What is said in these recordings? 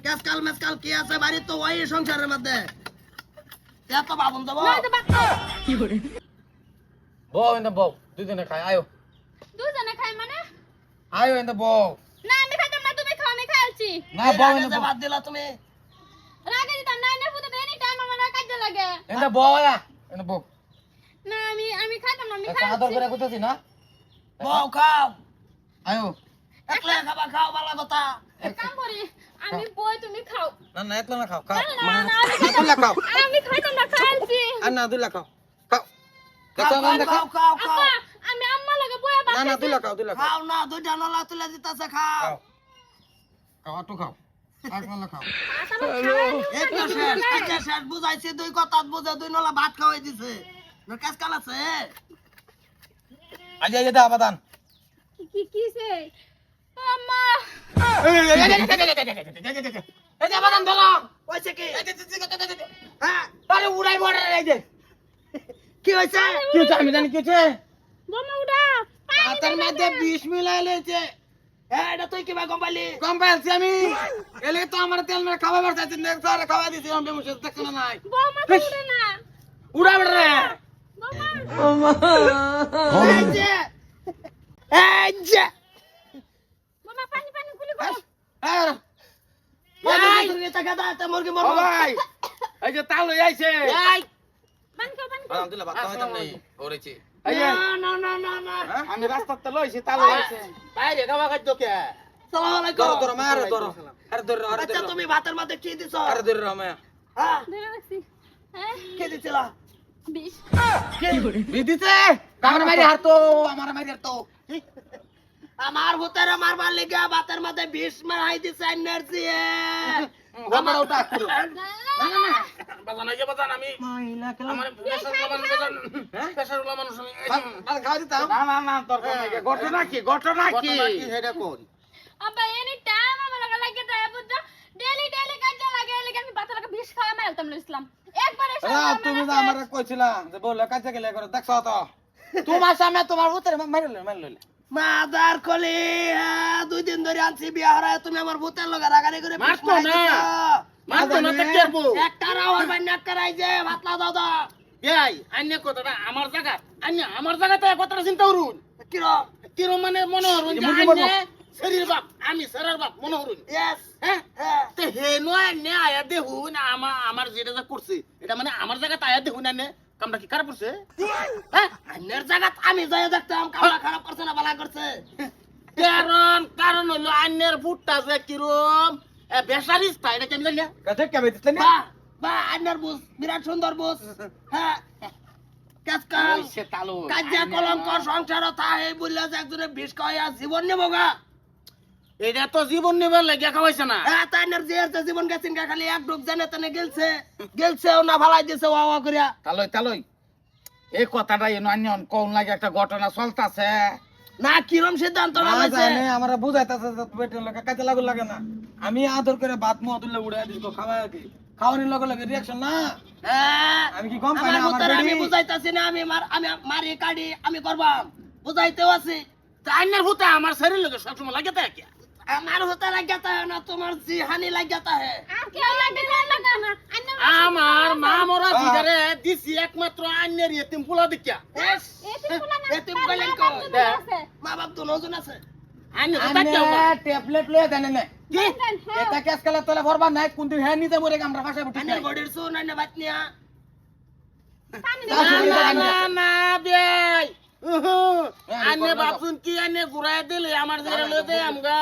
কেসকাল Mescal কি আছে বাড়ি তো ওই সংসারের মধ্যে এত বাবন দেবো না তো বাচ্চা কি করে বউ এনে বউ দুজনে খাই আয়ো দুজনে খাই মানে আয়ো এনে বউ না আমি খাইতাম না তুমি খাও আমি খাইছি না বউ এনে যে বাদ দিলা তুমি রাগে দিতাম না এনে পুতো এনি টাইম আমার কাজে লাগে এনে বউ আয়া এনে বউ না আমি খাইতাম না আমি একটা আদর খাইছি করে কইতাছি না বউ খাও আয়ো একলা খাবার খাও ভালো কথা এক কাম করি আমি বই তুমি খাও না না একলা না খাও খাও না না দুলা খাও আমি খাইতাম না খাইছি আর না দুলা খাও খাও খাও দেখো না দেখো খাও খাও খাও আপা আমি আম্মা লাগে বই না না দুলা খাও খাও না দুইটা নলা তুলে দিতেছে খাও খাও খাও একটু খাও একলা খাও একটু শেষ একটা শেষ বুঝাইছি দুই কথা বুঝে দুই নলা ভাত খাওয়াই দিছে কেসকাল আছে আজ এই দা আবাদান কি কিছে আম্মা এই যে আবাদান ধরো হয়েছে কি এই যে হ্যাঁ আরে উড়াই বড় এই যে কি হয়েছে কি হচ্ছে আমি জানি কি হচ্ছে বোমা উড়া ভাতের মধ্যে বিষ মিলাই লেছে হ্যাঁ এটা তুই কিবা গম পাইলি কম পাইছি আমি এলে তো আমার তেল মেরে খাওয়া বাড়ছে নেক্সট আর খাওয়া দিছি আমি মুশে দেখছ না নাই বোমা তো উড়ে না উড়া বড় বোমা এই যে এই যে বোমা পানি পানি গুলি করো আর মুরগি টাকা দাও মুরগি ও মরবো ভাই এই যে তাল লই আইছে এই পানি খাও পানি খাও আলহামদুলিল্লাহ ভাত খাইতাম নাই ওরেছি না এই যে না না না না আমি রাস্তাতে লইছি তাল লই আইছে বাইরে খাওয়া খাদ্য কে সালাম আলাইকুম ধরো ধরো মার ধরো আরে ধরো আরে আচ্ছা ধরো তুমি ভাতের মধ্যে কি দিছো আরে ধরো মায়া হ্যাঁ ধরে রাখছি হ্যাঁ কি দিছিলা বিষ কি করে বিদিতে কামরা মারি হারতো আমার মারি হারতো আমার ভূতের মারবার লেগে ভাতের মধ্যে বিষ মারাই দিছে এনার্জি আমার ওটা করো না না না বাজান এই যে বাজান আমি মাইলা আমার প্রেসার লাগান বাজান হ্যাঁ প্রেসার লাগান মানুষ আমি খাওয়া দিতাম না না না দরকার নাই ঘটনা কি সেটা কোন আব্বা এনি টাইম আমার লাগে যায় বুঝছো ডেলি ডেলি কাজে লাগে লাগে আমি বাচ্চা লাগে বিষ খাওয়া মারতাম না ইসলাম একবার এসে তুমি তো আমারে কইছিলা যে বল কাজে গেলে করে দেখছ তো তোমার সামনে তোমার উত্তরে মারি লইলে মাদার কলি দুই দিন ধরে আনছি বিয়া হারায় তুমি আমার ভূতের লগে রাগানি করে বিষ মারতো মারাই না। দিছো। মারতো না তো কি করবো একটা রাওয়ার বাইনা করাই যে ভাতলা দাদা এই আন্য কথাটা আমার জায়গাতে কথাটা চিন্তা করুন কিরো কিরম মানে মনে হরুন যে আন্য শরীর বাপ আমি শরীর বাপ মনে হরুন ইয়েস হ্যাঁ হ্যাঁ তে হে নয় নে আয়া দেখুন আমার যেটা যা করছে এটা মানে আমার জায়গাতে আয়া দেখুন না কামটা কি খারাপ করছে হ্যাঁ আন্নের জায়গা আমি যাই দেখতাম কামলা খারাপ করছে না ভালো করছে কারণ হলো আন্যের ফুটটা যে কিরম বেসারিস তাই এটা কেমন জানি বাহ বাহ আন্নের বুঝ বিরাট সুন্দর বুঝ হ্যাঁ কাজকাল সে তালো কাজা কলঙ্ক সংসার তাহে বললে যে একজনে বিষ খাওয়া জীবন নেবগা এটা তো জীবন নিবার লাগিয়া খাওয়াইছে না হ্যাঁ তাই না যে জীবন গেছেন গা খালি এক ডুব জানে তেনে গেলছেও না ভালাই দিছে ওয়া ওয়া করিয়া তালই এই কথাটা এনো আনিয়ন কোন লাগে একটা ঘটনা চলতাছে না কিরম সিদ্ধান্ত না নামাইছে জানে আমরা বুঝাইতাছে যে পেটের লগে কাজে লাগে না আমি আদর করে ভাত মুয়া তুলে উড়াই দিছি তো খাওয়া কি খাওয়ানোর লগে রিঅ্যাকশন না হ্যাঁ আমি কি কম পাই না আমার আমার ভূতের আমি বেডি বুঝাইতাছি না আমি মারি কাটি আমি করবাম বুঝাইতেও আছি আন্যের ভূতে আমার শরীর লগে সবসময় লাগে তাই কি আমার होता लग जाता है ना तुम्हार जिहानी लग जाता है আর কেউ লাগে না লাগে না আমার মা মরা দিদারে দিছি একমাত্র আন্যের এতিম পোলা দেখিয়া यस এতিম কইলেন কো মা বাপ दोनों জন আছে আন্য ভূতে কেউ ট্যাবলেট লয়ে দেন না কি এটা কেস খেলা তোলে ভরবা নাই কোন দিন হ্যাঁ নিতে মরে আমরা ভাষায় বুঝি আন্নের বডির সু না বাতনিয়া না না বেই আন্নে বাপসুন কি আন্নে ঘুরাই দিলে আমার জেরে লয়ে দে আমগা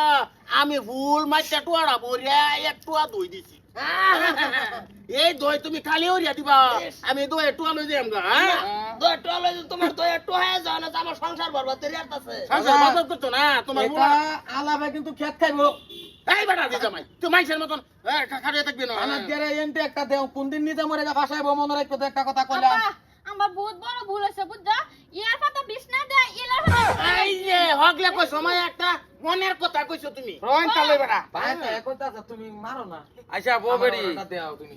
আমি ফুল মাইটা টুয়াড়া বরিয়া এক টুয়া দই দিছি এই দই তুমি খালি ওরিয়া দিবা আমি দই টুয়া লই দে আমগা হ্যাঁ দো টলে তোমার দো একটু হয়ে যায় না আমার সংসার বরবাদ করে আসছে সংসার বাজার করতো না তোমার বুড়া আলাবে কিন্তু খেত খাইবো এই বেটা দি জামাই তুই মাইছের মতন খাড়িয়ে থাকবি না আমার গেরে এন্টি একটা দেও কোন দিন নিতে মরে ভাষায় মনে রাখতো একটা কথা কইলাম আমার বহুত বড় ভুল হইছে বুঝছো ইয়ার পাতা বিষ না দে ইলার এই যে হগলে কই সময় একটা মনের কথা কইছো তুমি রন চালে বেটা ভাই তো কইতাছ তুমি মারো না আচ্ছা বউ বেড়ি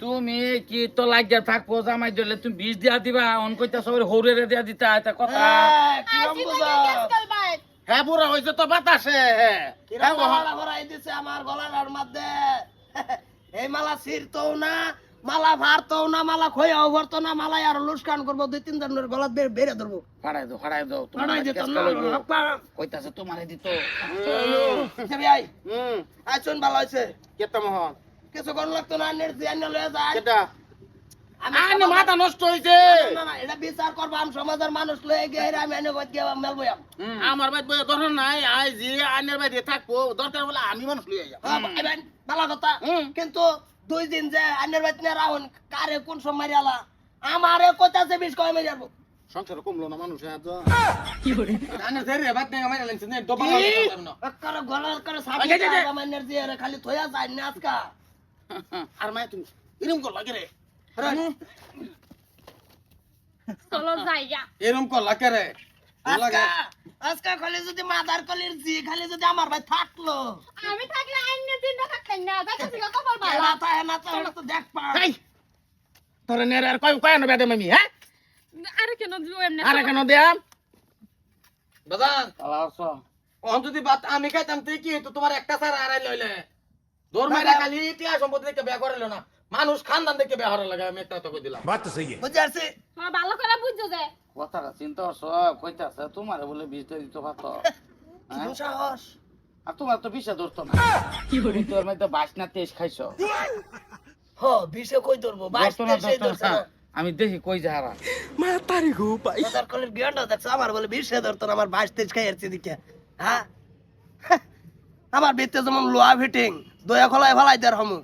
তুমি কি তো লাগিয়া থাকবো জামাই দিলে তুমি 20 দিয়া দিবা অন কইতাছ ওরে হৌরে দিয়া দিতা এটা কথা কিরম বুঝা আজকাল ভাই হ্যাঁ বুড়া হইছে তো বাতাসে কিরম গলা ভরাই দিছে আমার গলার মধ্যে মালা ছিড়তো না মালা ভারতো না মালা খোয়াও ভরতো না মালা আর লুস্কান করবো 2-3 জনের গলাত বেরে ধরবো ফাড়াই দাও ফাড়াই দিত না কইতাছে তোমারে দিত ভাই হুম আইছুন ভালো হয়েছে কেতা মোহন কিছু কোন লাগতো না আন্নের জিয়ান্ন লয়ে যায় কেটা আমি আনে মাথা নষ্ট হইছে না না এটা বিচার করব আম সমাজের মানুষ লয়ে গিয়ে আমি এনে কইতে গিয়ে মেলবো আমার বাইত বই ধরন নাই আই যে আনের বাইতে থাকবো দরকার বলে আমি মানুষ লইয়া যাবো এবেন ভালো কথা হুম। কিন্তু 2 দিন যে আন্নের বাইত না রাহুন কারে কোন সময় মারিয়ালা আমারে কইতাছে বিষ কয় মারি যাবো সংসার কমলো না মানুষ এত আনে ধরে বাত নেগা মাইরা লাগছে নে কি? করে গলা করে সাবি আগে, আগে, আগে। মান্নের দিয়ে খালি থইয়া যায় না আজকা আর মাই তুমি এরকম কর লাগে রে চলো যাইয়া এরম করলা কে রে আজকা আজকা খালি যদি মাদার কলির জি খালি যদি আমার ভাই থাকলো আমি থাকলে আইনে দিন থাকতেন না যাইতাছি কপাল ভালো না তো দেখ পা এই তোরে নে আর কয় কয় না বেদে মামি হ্যাঁ আরে কেন দিও এমনি আরে কেন দেম বাজান আলাস অন যদি বাত আমি খাইতাম তুই কি তো তোমার একটা সারা আড়াই লইলে দৌড় মাইরা খালি টিয়া সম্পত্তি দেখে বিয়া করাইলো না মানুষ খানদান দেখে বিয়া হরার লাগে আমি একটা তো কই দিলাম বুঝতে পারছি আমার ভালো করে বুঝছো যে কথাটা চিন্তা করছো কইতাছে তোমারে বলে বিষ দিয়ে দিতে পারতো কি সাহস আর তোমার তো বিষে ধরতো না তুমি তোর মধ্যে 22 না 23 খাইছো হ বিষে কই ধরবো বাইশ ধরতো না, সেই ধরতো ধরছে না। না আমি দেখি কই যাহারা মাদার কলির জ্ঞানটা দেখছো আমার বলে বিষে ধরতো না আমার 22-23 খাই আসছে দিকে হ্যাঁ আমার ভিতরে যেমন লোহা ফিটিং দয়া খোলায় ফেলাই দেয় হমু